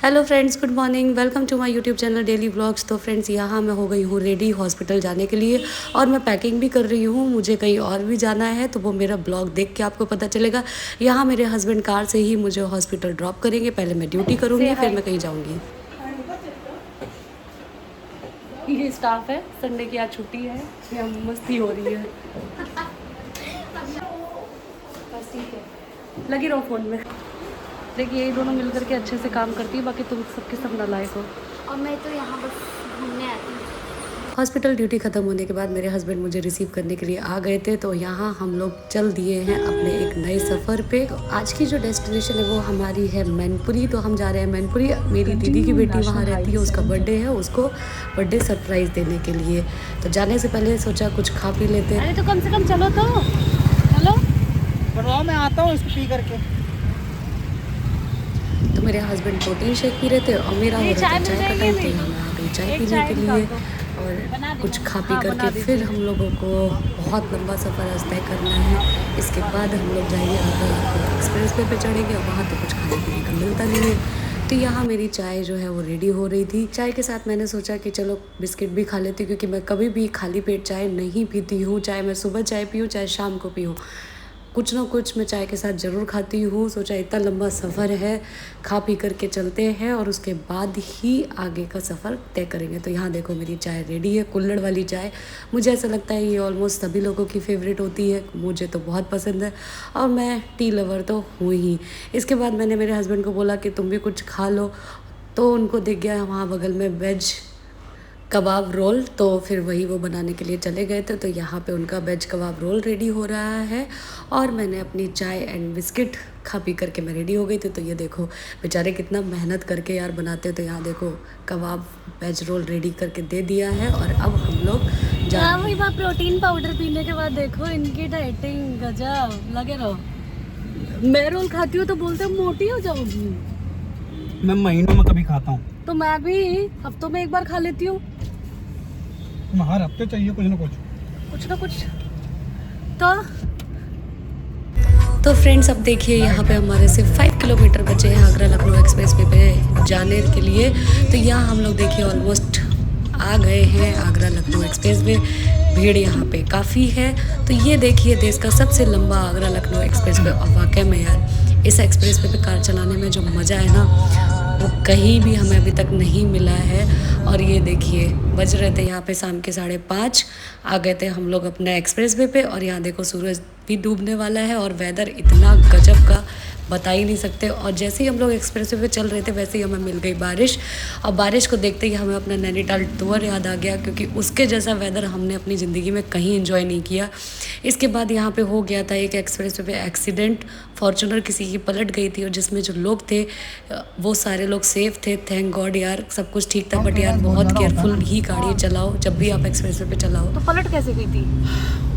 Hello friends, good morning. Welcome to my YouTube channel daily vlogs. तो friends, यहाँ मैं हो गई हूँ रेडी हॉस्पिटल जाने के लिए और मैं पैकिंग भी कर रही हूँ। मुझे कहीं और भी जाना है तो वो मेरा ब्लॉग देख के आपको पता चलेगा। यहाँ मेरे हस्बैंड कार से ही मुझे हॉस्पिटल ड्रॉप करेंगे। पहले मैं ड्यूटी करूँगी, फिर मैं कहीं जाऊँगी। ये स्टाफ है, संडे की आज छुट्टी है, यहाँ मस्ती हो रही है। बस ठीक है, लगी रहो फ़ोन में। देखिए, ये दोनों मिलकर के अच्छे से काम करती है, बाकी तुम सबके सब नालायक हो। और मैं तो यहाँ बस घूमने आती हूँ। हॉस्पिटल ड्यूटी ख़त्म होने के बाद मेरे हस्बैंड मुझे रिसीव करने के लिए आ गए थे। तो यहाँ हम लोग चल दिए हैं अपने एक नए सफ़र पे। तो आज की जो डेस्टिनेशन है वो हमारी है मैनपुरी। तो हम जा रहे हैं मैनपुरी। मेरी दीदी की बेटी वहाँ रहती है, उसका बर्थडे है, उसको बर्थडे सरप्राइज़ देने के लिए। तो जाने से पहले सोचा कुछ खा पी लेते हैं। अरे तो कम से कम चलो तो चलो। बनवाओ, मैं आता हूँ इसको पी करके। तो मेरे हस्बैंड प्रोटीन शेक पी रहे थे और मेरा हो रहा था चाय का टाइम। तो यहाँ मैं आ गई चाय पीने के लिए और कुछ खा पी करके फिर हम लोगों को बहुत लंबा सफ़र आज तय करना है। इसके बाद हम लोग जाएंगे आगरा एक्सप्रेस वे पे चढ़ेंगे और वहाँ तो कुछ खाने पीने का मिलता नहीं है। तो यहाँ मेरी चाय जो है वो रेडी हो रही थी। चाय के साथ मैंने सोचा कि चलो बिस्किट भी खा लेती हूँ, क्योंकि मैं कभी भी खाली पेट चाय नहीं पीती हूँ। चाहे मैं सुबह चाय पीऊँ चाहे शाम को पीऊँ, कुछ ना कुछ मैं चाय के साथ ज़रूर खाती हूँ। सोचा इतना लंबा सफ़र है, खा पी करके चलते हैं और उसके बाद ही आगे का सफ़र तय करेंगे। तो यहाँ देखो मेरी चाय रेडी है, कुल्हड़ वाली चाय। मुझे ऐसा लगता है ये ऑलमोस्ट सभी लोगों की फेवरेट होती है, मुझे तो बहुत पसंद है और मैं टी लवर तो हूँ ही। इसके बाद मैंने मेरे हस्बैंड को बोला कि तुम भी कुछ खा लो, तो उनको दिख गया वहाँ बगल में वेज कबाब रोल। तो फिर वही वो बनाने के लिए चले गए थे। तो यहाँ पे उनका वेज कबाब रोल रेडी हो रहा है और मैंने अपनी चाय एंड बिस्किट खा पी करके मैं रेडी हो गई थी। तो ये देखो बेचारे कितना मेहनत करके यार बनाते। तो यहाँ देखो कबाब वेज रोल रेडी करके दे दिया है और अब हम लोग जा वही बात, प्रोटीन पाउडर पीने के बाद देखो इनकी डाइटिंग गजब। लगे रहो। मैं रोल खाती हूँ तो बोलते हो मोटी हो जाओगी। मैं महीनों में कभी खाता हूँ, तो मैं भी हफ्तों में एक बार खा लेती हूँ। हर हफ्ते चाहिए कुछ ना कुछ। तो फ्रेंड्स, अब देखिए यहाँ पे हमारे सिर्फ 5 किलोमीटर बचे हैं आगरा लखनऊ एक्सप्रेस वे पे जाने के लिए। तो यहाँ हम लोग देखिए ऑलमोस्ट आ गए हैं आगरा लखनऊ एक्सप्रेस वे। भीड़ यहाँ पे काफ़ी है। तो ये देखिए देश का सबसे लंबा आगरा लखनऊ एक्सप्रेस वे। और वाकई में यार इस एक्सप्रेस वे पे कार चलाने में जो मज़ा है ना, वो कहीं भी हमें अभी तक नहीं मिला है। और ये देखिए बज रहे थे यहाँ पे शाम के 5:30। आ गए थे हम लोग अपने एक्सप्रेस वे पे और यहाँ देखो सूरज भी डूबने वाला है और वेदर इतना गजब का बता ही नहीं सकते। और जैसे ही हम लोग एक्सप्रेस वे पे चल रहे थे वैसे ही हमें मिल गई बारिश। और बारिश को देखते ही हमें अपना नैनीताल टूर याद आ गया, क्योंकि उसके जैसा वेदर हमने अपनी ज़िंदगी में कहीं एंजॉय नहीं किया। इसके बाद यहाँ पे हो गया था एक एक्सप्रेस वे पे एक्सीडेंट। फॉर्चूनर किसी की पलट गई थी और जिसमें जो लोग थे वो सारे लोग सेफ थे, थैंक गॉड यार, सब कुछ ठीक था। बट यार बहुत केयरफुल ही गाड़ी चलाओ जब भी आप एक्सप्रेस वे पे चलाओ। तो पलट कैसे गई थी?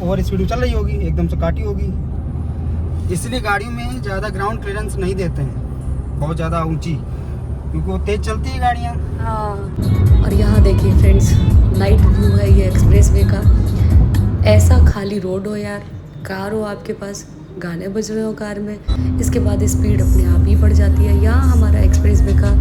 ओवर स्पीड चल रही होगी, एकदम से काटी होगी, इसलिए गाड़ियों में ज़्यादा ग्राउंड क्लियरेंस नहीं देते हैं, बहुत ज़्यादा ऊंची, क्योंकि वो तेज़ चलती है गाड़ियाँ। हाँ। और यहाँ देखिए फ्रेंड्स, नाइट व्यू है ये एक्सप्रेस वे का। ऐसा खाली रोड हो यार, कार हो आपके पास, गाने बज रहे हो कार में, इसके बाद स्पीड अपने आप ही बढ़ जाती है। यहाँ हमारा एक्सप्रेस वे का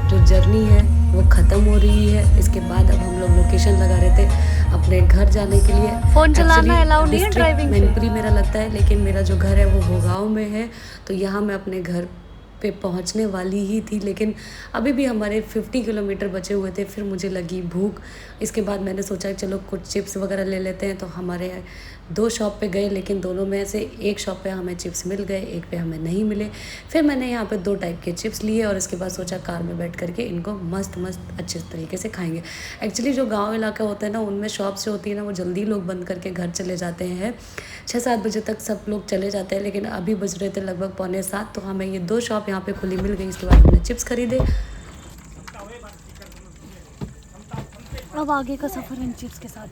जो जर्नी है वो ख़त्म हो रही है। इसके बाद अब हम लोग लोकेशन लगा रहे थे अपने घर जाने के लिए। फोन चलाना अलाउड नहीं है ड्राइविंग पे। मैनपुरी मेरा लगता है, लेकिन मेरा जो घर है वो भोगांव में है। तो यहाँ मैं अपने घर पे पहुंचने वाली ही थी, लेकिन अभी भी हमारे 50 किलोमीटर बचे हुए थे। फिर मुझे लगी भूख। इसके बाद मैंने सोचा चलो कुछ चिप्स वगैरह ले लेते हैं। तो हमारे 2 शॉप पे गए, लेकिन दोनों में से एक शॉप पे हमें चिप्स मिल गए, एक पे हमें नहीं मिले। फिर मैंने यहाँ पे 2 टाइप के चिप्स लिए और इसके बाद सोचा कार में बैठ करके इनको मस्त अच्छे तरीके से खाएंगे। एक्चुअली जो गाँव इलाका होता है ना, उनमें शॉप्स जो होती है ना, वो जल्दी लोग बंद करके घर चले जाते हैं। 6-7 बजे तक सब लोग चले जाते हैं, लेकिन अभी बज रहे थे लगभग 6:45। तो हमें ये 2 शॉप यहाँ पे खुली मिल गई। इसके बाद हमने चिप्स खरीदे। अब आगे का सफर इन चिप्स के साथ।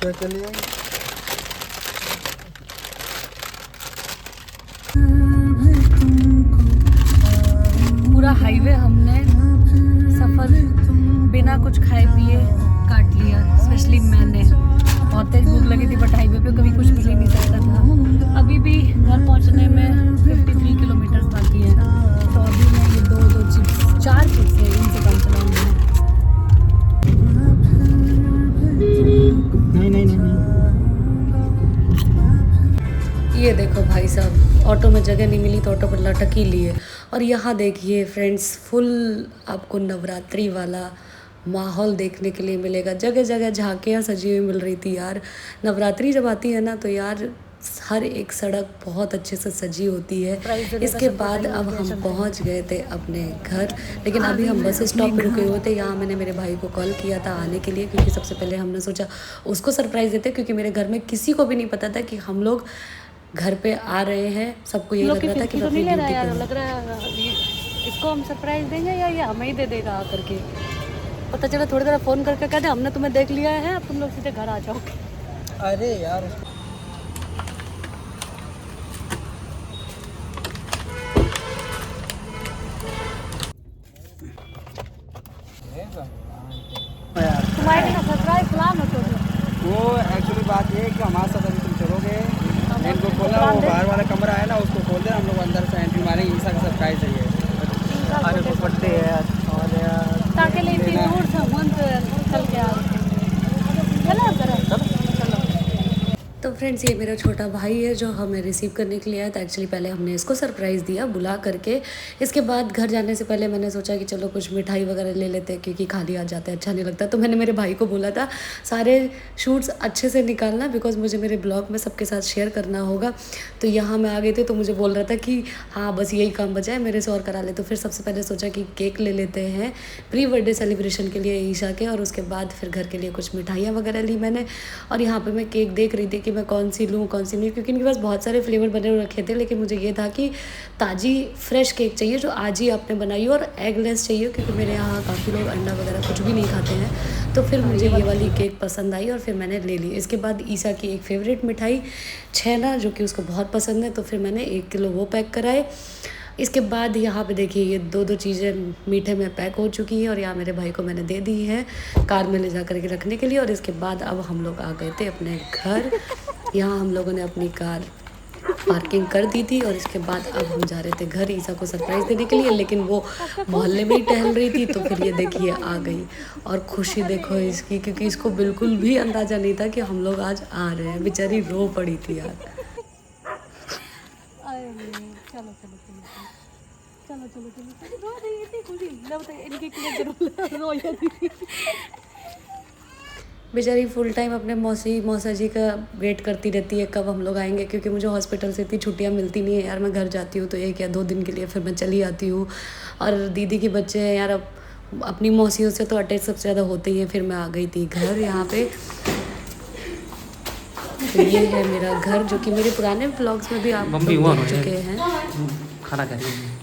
क्या चलिए पूरा हाईवे हमने सफर बिना कुछ खाए पिए काट लिया। स्पेशली मैंने, बहुत तेज भूख लगी थी, बट हाईवे पे कभी कुछ मिल ही नहीं सकता था। अभी भी घर पहुंचने में 53 किलोमीटर बाकी है। ऑटो में जगह नहीं मिली तो ऑटो पर लटक ही लिए। और यहाँ देखिए फ्रेंड्स, फुल आपको नवरात्रि वाला माहौल देखने के लिए मिलेगा। जगह जगह झांकियाँ सजी हुई मिल रही थी यार। नवरात्रि जब आती है ना तो यार हर एक सड़क बहुत अच्छे से सजी होती है। इसके बाद अब हम पहुंच गए थे अपने घर, लेकिन अभी हम बस स्टॉप पे रुके हुए थे। यहाँ मैंने मेरे भाई को कॉल किया था आने के लिए, क्योंकि सबसे पहले हमने सोचा उसको सरप्राइज़ देते, क्योंकि मेरे घर में किसी को भी नहीं पता था कि हम लोग घर पे आ रहे हैं। सबको यही लग रहा था कि अपनी ड्यूटी पे लग रहा है इसको हम सरप्राइज देंगे या ये हमें ही दे देगा आकर के। पता चला थोड़ी देर फ़ोन करके कहते हमने तुम्हें देख लिया है, अब तुम लोग सीधे घर आ जाओ। अरे यार तुम्हारे ना सरप्राइज प्लान हो तो वो एक्चुअली बात ये है कि हमारे साथ अभी तुम चलोगे, इनको खोलना, वो बाहर वाला कमरा है ना उसको खोल देना, हम लोग अंदर से एंट्री मारेंगे। ईसा का सरप्राइज है ये। अरे वो पट्टे है और ताकि ले इतनी दूर से मन चल के आ चलो चलो। तो फ्रेंड्स, ये मेरा छोटा भाई है जो हमें रिसीव करने के लिए आया था। एक्चुअली पहले हमने इसको सरप्राइज़ दिया बुला करके। इसके बाद घर जाने से पहले मैंने सोचा कि चलो कुछ मिठाई वगैरह ले लेते हैं, क्योंकि खाली आ जाते हैं अच्छा नहीं लगता। तो मैंने मेरे भाई को बोला था सारे शूट्स अच्छे से निकालना, बिकॉज मुझे मेरे ब्लॉग में सबके साथ शेयर करना होगा। तो यहाँ मैं आ गई थी तो मुझे बोल रहा था कि हाँ बस यही काम बचा है, मेरे से और करा ले। तो फिर सबसे पहले सोचा कि केक ले लेते हैं प्री बर्थडे सेलिब्रेशन के लिए ईशा के, और उसके बाद फिर घर के लिए कुछ मिठाइयाँ वगैरह ली मैंने। और यहाँ पर मैं केक देख रही थी कि मैं कौन सी लूँ कौन सी नहीं, क्योंकि इनके पास बहुत सारे फ्लेवर बने हुए रखे थे, लेकिन मुझे ये था कि ताज़ी फ्रेश केक चाहिए जो आज ही आपने बनाई हो, और एगलेस चाहिए, क्योंकि मेरे यहाँ काफ़ी लोग अंडा वगैरह कुछ भी नहीं खाते हैं। तो फिर मुझे ये वाली केक पसंद आई और फिर मैंने ले ली। इसके बाद ईसा की एक फेवरेट मिठाई छेना, जो कि उसको बहुत पसंद है, तो फिर मैंने 1 किलो वो पैक कराए। इसके बाद यहाँ पे देखिए ये 2 चीज़ें मीठे में पैक हो चुकी हैं, और यहाँ मेरे भाई को मैंने दे दी है कार में ले जा कर के रखने के लिए। और इसके बाद अब हम लोग आ गए थे अपने घर। यहाँ हम लोगों ने अपनी कार पार्किंग कर दी थी, और इसके बाद अब हम जा रहे थे घर ईसा को सरप्राइज़ देने के लिए, लेकिन वो मोहल्ले में ही टहल रही थी। तो फिर ये देखिए आ गई, और खुशी देखो इसकी, क्योंकि इसको बिल्कुल भी अंदाज़ा नहीं था कि हम लोग आज आ रहे हैं। बेचारी रो पड़ी थी यार। चलो चलो चलो चलो चलो रो रही थी खुशी, जब इनकी क्लियर जरूर रो थी। बेचारी फुल टाइम अपने मौसा जी का वेट करती रहती है कब हम लोग आएंगे, क्योंकि मुझे हॉस्पिटल से इतनी छुट्टियां मिलती नहीं है यार। मैं घर जाती हूँ तो 1 या 2 दिन के लिए, फिर मैं चली आती हूँ। और दीदी के बच्चे हैं यार, अब अपनी मौसियों से तो अटैच सबसे ज़्यादा होते ही हैं। फिर मैं आ गई थी घर यहाँ पे। तो ये है मेरा घर, जो कि मेरे पुराने व्लॉग्स में भी आप लोग देख चुके हैं। खाना खाइए।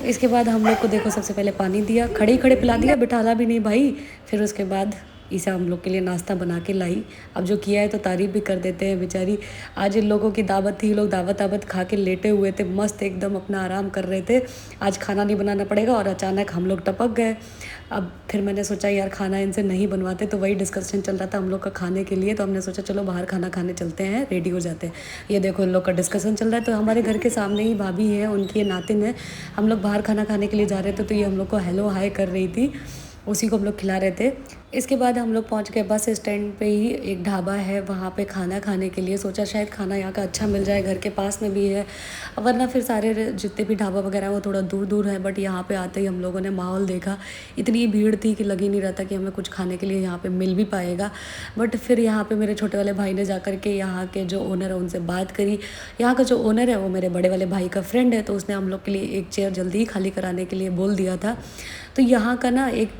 इसके बाद हम लोग को देखो सबसे पहले पानी दिया, खड़े खड़े पिला दिया, बिठाला भी नहीं भाई। फिर उसके बाद ईसा हम लोग के लिए नाश्ता बना के लाई। अब जो किया है तो तारीफ़ भी कर देते हैं। बेचारी आज इन लोगों की दावत थी, लोग दावत खा के लेटे हुए थे, मस्त एकदम अपना आराम कर रहे थे। आज खाना नहीं बनाना पड़ेगा, और अचानक हम लोग टपक गए। अब फिर मैंने सोचा यार खाना इनसे नहीं बनवाते, तो वही डिस्कशन चल रहा था हम लोग का खाने के लिए। तो हमने सोचा चलो बाहर खाना खाने चलते हैं, रेडी हो जाते हैं। ये देखो इन लोग का डिस्कशन चल रहा है। तो हमारे घर के सामने ही भाभी है, उनकी ये नातिन है। हम लोग बाहर खाना खाने के लिए जा रहे थे, तो ये हम लोग को हेलो हाय कर रही थी, उसी को हम लोग खिला रहे थे। इसके बाद हम लोग पहुंच गए बस स्टैंड पे ही एक ढाबा है, वहाँ पे खाना खाने के लिए। सोचा शायद खाना यहाँ का अच्छा मिल जाए, घर के पास में भी है, वरना फिर सारे जितने भी ढाबा वगैरह वो थोड़ा दूर दूर है। बट यहाँ पे आते ही हम लोगों ने माहौल देखा, इतनी भीड़ थी कि लग ही नहीं रहा था कि हमें कुछ खाने के लिए यहाँ पे मिल भी पाएगा। बट फिर यहाँ पे मेरे छोटे वाले भाई ने जा कर के यहाँ के जो ओनर है उनसे बात करी। यहाँ का जो ओनर है वो मेरे बड़े वाले भाई का फ्रेंड है, तो उसने हम लोग के लिए एक चेयर जल्दी ही खाली कराने के लिए बोल दिया था। तो यहाँ का ना एक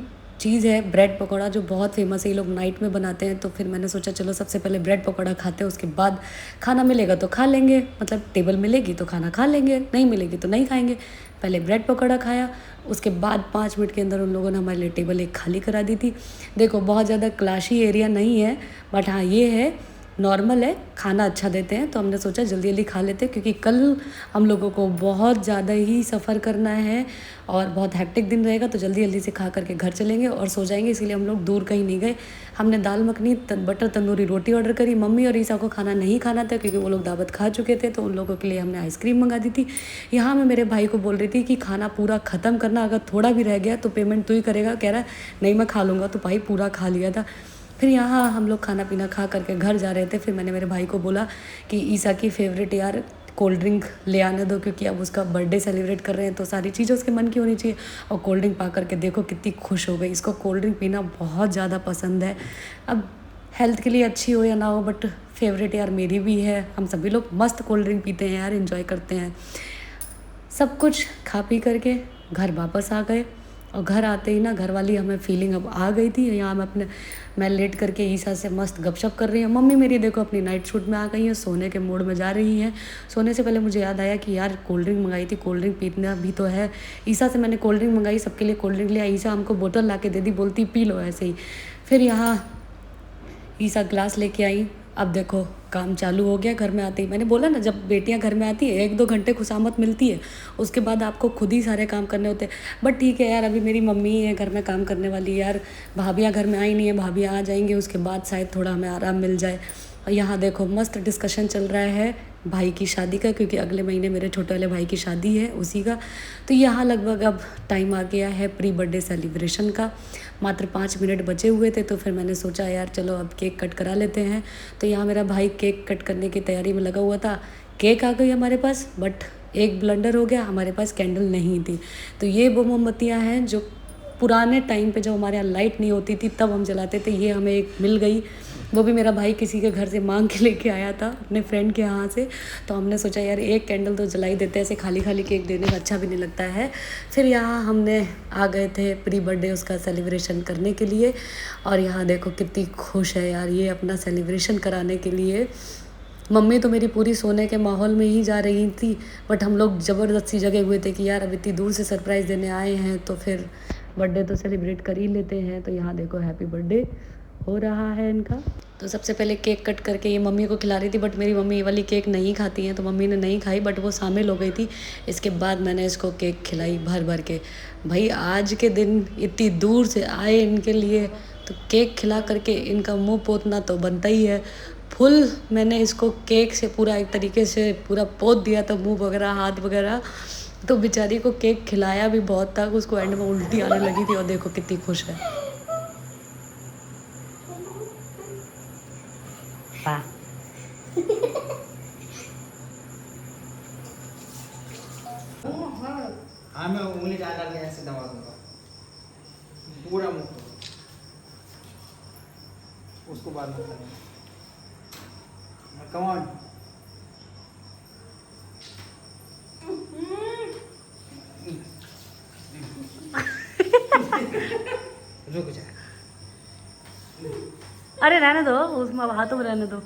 चीज़ है ब्रेड पकौड़ा, जो बहुत फेमस है, ये लोग नाइट में बनाते हैं। तो फिर मैंने सोचा चलो सबसे पहले ब्रेड पकौड़ा खाते हैं, उसके बाद खाना मिलेगा तो खा लेंगे, मतलब टेबल मिलेगी तो खाना खा लेंगे, नहीं मिलेगी तो नहीं खाएंगे। पहले ब्रेड पकौड़ा खाया, उसके बाद 5 मिनट के अंदर उन लोगों ने हमारे लिए टेबल एक खाली करा दी थी। देखो बहुत ज़्यादा क्लासी एरिया नहीं है, बट हाँ ये है नॉर्मल है, खाना अच्छा देते हैं, तो हमने सोचा जल्दी जल्दी खा लेते हैं क्योंकि कल हम लोगों को बहुत ज़्यादा ही सफ़र करना है और बहुत हेक्टिक दिन रहेगा, तो जल्दी जल्दी से खा करके घर चलेंगे और सो जाएंगे, इसीलिए हम लोग दूर कहीं नहीं गए। हमने दाल मखनी बटर तंदूरी रोटी ऑर्डर करी। मम्मी और ईसा को खाना नहीं खाना था क्योंकि वो लोग दावत खा चुके थे, तो उन लोगों के लिए हमने आइसक्रीम मंगा दी थी। यहाँ मैं मेरे भाई को बोल रही थी कि खाना पूरा ख़त्म करना, अगर थोड़ा भी रह गया तो पेमेंट तू ही करेगा। कह रहा नहीं मैं खा लूँगा, तो भाई पूरा खा लिया था। फिर यहाँ हम लोग खाना पीना खा करके घर जा रहे थे। फिर मैंने मेरे भाई को बोला कि ईसा की फेवरेट यार कोल्ड ड्रिंक ले आने दो, क्योंकि अब उसका बर्थडे सेलिब्रेट कर रहे हैं तो सारी चीज़ें उसके मन की होनी चाहिए। और कोल्ड ड्रिंक पा करके देखो कितनी खुश हो गई। इसको कोल्ड ड्रिंक पीना बहुत ज़्यादा पसंद है। अब हेल्थ के लिए अच्छी हो या ना हो, बट फेवरेट यार मेरी भी है। हम सभी लोग मस्त कोल्ड ड्रिंक पीते हैं यार, एंजॉय करते हैं। सब कुछ खा पी करके घर वापस आ गए और घर आते ही ना घर वाली हमें फीलिंग अब आ गई थी। यहाँ मैं लेट करके ईसा से मस्त गपशप कर रही हूँ। मम्मी मेरी देखो अपनी नाइट सूट में आ गई है, सोने के मूड में जा रही हैं। सोने से पहले मुझे याद आया कि यार कोल्ड ड्रिंक मंगाई थी, कोल्ड ड्रिंक पीना भी तो है। ईसा से मैंने कोल्ड ड्रिंक मंगाई, सबके लिए कोल्ड ड्रिंक लिया। ईसा हमको बोतल ला के दे दी, बोलती पी लो ऐसे ही। फिर यहाँ ईसा ग्लास लेके आई। अब देखो काम चालू हो गया घर में आते ही। मैंने बोला ना जब बेटियां घर में आती है 1-2 घंटे खुशामत मिलती है, उसके बाद आपको खुद ही सारे काम करने होते हैं। बट ठीक है यार, अभी मेरी मम्मी ही है घर में काम करने वाली यार। भाभियाँ घर में आई नहीं है, भाभियाँ आ जाएंगी उसके बाद शायद थोड़ा हमें आराम मिल जाए। और यहाँ देखो मस्त डिस्कशन चल रहा है भाई की शादी का, क्योंकि अगले महीने मेरे छोटे वाले भाई की शादी है उसी का। तो यहाँ लगभग अब टाइम आ गया है प्री बर्थडे सेलिब्रेशन का। मात्र 5 मिनट बचे हुए थे, तो फिर मैंने सोचा यार चलो अब केक कट करा लेते हैं। तो यहाँ मेरा भाई केक कट करने की तैयारी में लगा हुआ था। केक आ गई हमारे पास, बट एक ब्लंडर हो गया, हमारे पास कैंडल नहीं थी। तो ये वो मोमबत्तियाँ हैं जो पुराने टाइम पे जब हमारे यहाँ लाइट नहीं होती थी तब हम जलाते थे। ये हमें एक मिल गई, वो भी मेरा भाई किसी के घर से मांग के लेके आया था अपने फ्रेंड के यहाँ से। तो हमने सोचा यार एक कैंडल तो जलाई देते हैं, ऐसे खाली खाली केक देने में अच्छा भी नहीं लगता है। फिर यहाँ हमने आ गए थे प्री बर्थडे उसका सेलिब्रेशन करने के लिए। और यहाँ देखो कितनी खुश है यार ये अपना सेलिब्रेशन कराने के लिए। मम्मी तो मेरी पूरी सोने के माहौल में ही जा रही थी, बट हम लोग ज़बरदस्ती जगे हुए थे कि यार अब इतनी दूर से सरप्राइज़ देने आए हैं तो फिर बर्थडे तो सेलिब्रेट कर ही लेते हैं। तो यहाँ देखो हैप्पी बर्थडे हो रहा है इनका। तो सबसे पहले केक कट करके ये मम्मी को खिला रही थी, बट मेरी मम्मी ये वाली केक नहीं खाती हैं, तो मम्मी ने नहीं खाई, बट वो शामिल हो गई थी। इसके बाद मैंने इसको केक खिलाई भर भर के। भाई आज के दिन इतनी दूर से आए इनके लिए, तो केक खिला करके इनका मुंह पोतना तो बनता ही है। फुल मैंने इसको केक से पूरा एक तरीके से पूरा पोत दिया था, मुंह वगैरह हाथ वगैरह। तो बेचारी को केक खिलाया भी बहुत था, उसको एंड में उल्टी आने लगी थी। और देखो कितनी खुश है। हाँ मैं उंगली डाल के ऐसे दबा दूंगा पूरा मुंह, उसको बाद में करेंगे। कम ऑन, रुक जा। अरे रहने दो, उसमें हाथों में रहने दो।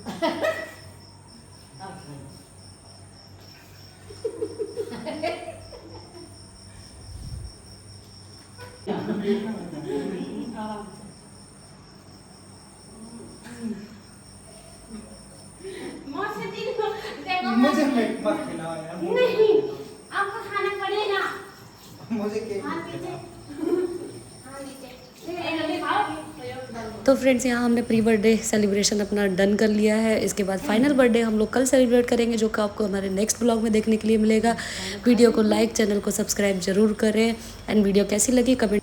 मुझे मत खिलाओ यार। नहीं, आपको खाना पड़ेगा। मुझे केक तो फ्रेंड्स यहाँ हमने प्री बर्थडे सेलिब्रेशन अपना डन कर लिया है। इसके बाद फाइनल बर्थडे हम लोग कल सेलिब्रेट करेंगे, जो कि आपको हमारे नेक्स्ट ब्लॉग में देखने के लिए मिलेगा। वीडियो को लाइक, चैनल को सब्सक्राइब जरूर करें। एंड वीडियो कैसी लगी कमेंट